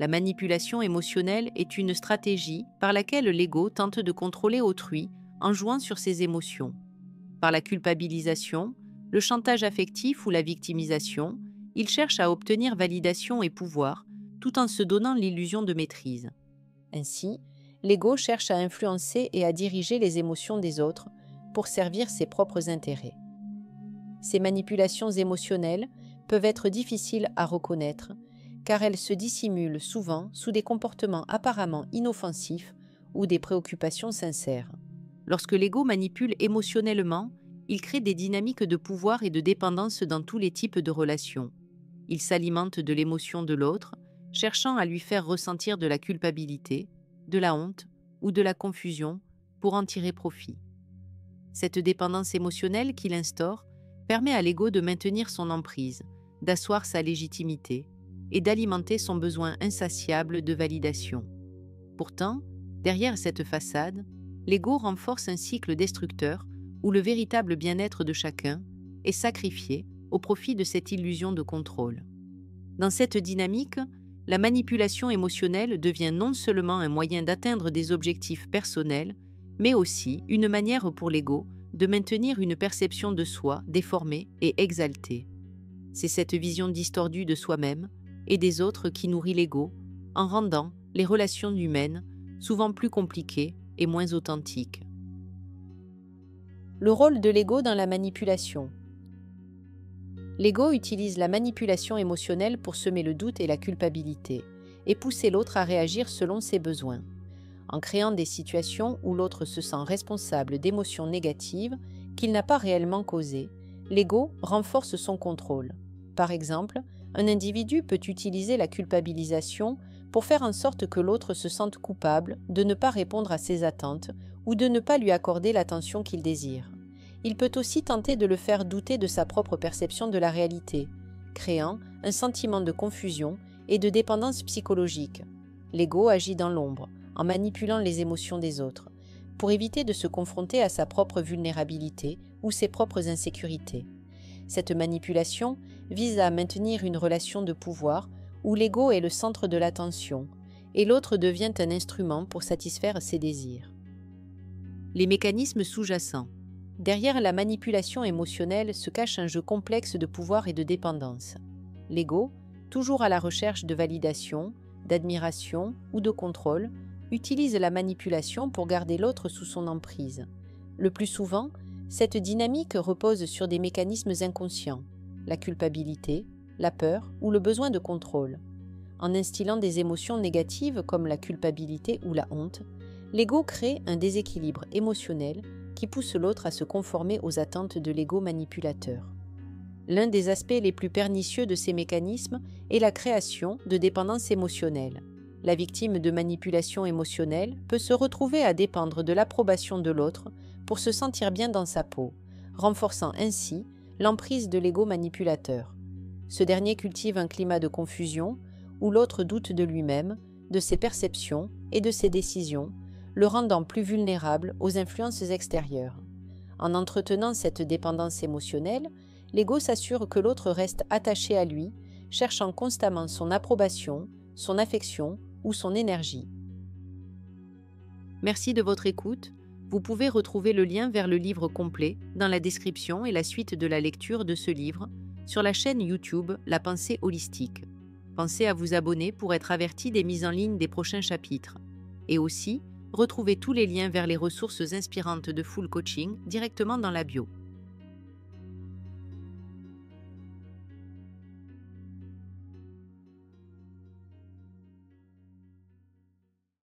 La manipulation émotionnelle est une stratégie par laquelle l'ego tente de contrôler autrui en jouant sur ses émotions. Par la culpabilisation, le chantage affectif ou la victimisation, il cherche à obtenir validation et pouvoir, tout en se donnant l'illusion de maîtrise. Ainsi, l'ego cherche à influencer et à diriger les émotions des autres pour servir ses propres intérêts. Ces manipulations émotionnelles peuvent être difficiles à reconnaître, car elles se dissimulent souvent sous des comportements apparemment inoffensifs ou des préoccupations sincères. Lorsque l'ego manipule émotionnellement, il crée des dynamiques de pouvoir et de dépendance dans tous les types de relations. Il s'alimente de l'émotion de l'autre, cherchant à lui faire ressentir de la culpabilité, de la honte ou de la confusion pour en tirer profit. Cette dépendance émotionnelle qu'il instaure permet à l'ego de maintenir son emprise, d'asseoir sa légitimité et d'alimenter son besoin insatiable de validation. Pourtant, derrière cette façade, l'ego renforce un cycle destructeur où le véritable bien-être de chacun est sacrifié au profit de cette illusion de contrôle. Dans cette dynamique, la manipulation émotionnelle devient non seulement un moyen d'atteindre des objectifs personnels, mais aussi une manière pour l'ego de maintenir une perception de soi déformée et exaltée. C'est cette vision distordue de soi-même et des autres qui nourrit l'ego, en rendant les relations humaines souvent plus compliquées et moins authentiques. Le rôle de l'ego dans la manipulation. L'ego utilise la manipulation émotionnelle pour semer le doute et la culpabilité, et pousser l'autre à réagir selon ses besoins. En créant des situations où l'autre se sent responsable d'émotions négatives qu'il n'a pas réellement causées, l'ego renforce son contrôle. Par exemple, un individu peut utiliser la culpabilisation pour faire en sorte que l'autre se sente coupable de ne pas répondre à ses attentes ou de ne pas lui accorder l'attention qu'il désire. Il peut aussi tenter de le faire douter de sa propre perception de la réalité, créant un sentiment de confusion et de dépendance psychologique. L'ego agit dans l'ombre, en manipulant les émotions des autres, pour éviter de se confronter à sa propre vulnérabilité ou ses propres insécurités. Cette manipulation vise à maintenir une relation de pouvoir où l'ego est le centre de l'attention et l'autre devient un instrument pour satisfaire ses désirs. Les mécanismes sous-jacents. Derrière la manipulation émotionnelle se cache un jeu complexe de pouvoir et de dépendance. L'ego, toujours à la recherche de validation, d'admiration ou de contrôle, utilise la manipulation pour garder l'autre sous son emprise. Le plus souvent, cette dynamique repose sur des mécanismes inconscients, la culpabilité, la peur ou le besoin de contrôle. En instillant des émotions négatives comme la culpabilité ou la honte, l'ego crée un déséquilibre émotionnel qui pousse l'autre à se conformer aux attentes de l'ego manipulateur. L'un des aspects les plus pernicieux de ces mécanismes est la création de dépendance émotionnelle. La victime de manipulation émotionnelle peut se retrouver à dépendre de l'approbation de l'autre pour se sentir bien dans sa peau, renforçant ainsi l'emprise de l'ego manipulateur. Ce dernier cultive un climat de confusion où l'autre doute de lui-même, de ses perceptions et de ses décisions, le rendant plus vulnérable aux influences extérieures. En entretenant cette dépendance émotionnelle, l'ego s'assure que l'autre reste attaché à lui, cherchant constamment son approbation, son affection ou son énergie. Merci de votre écoute. Vous pouvez retrouver le lien vers le livre complet dans la description et la suite de la lecture de ce livre sur la chaîne YouTube La Pensée Holistique. Pensez à vous abonner pour être averti des mises en ligne des prochains chapitres. Et aussi, retrouvez tous les liens vers les ressources inspirantes de Full Coaching directement dans la bio.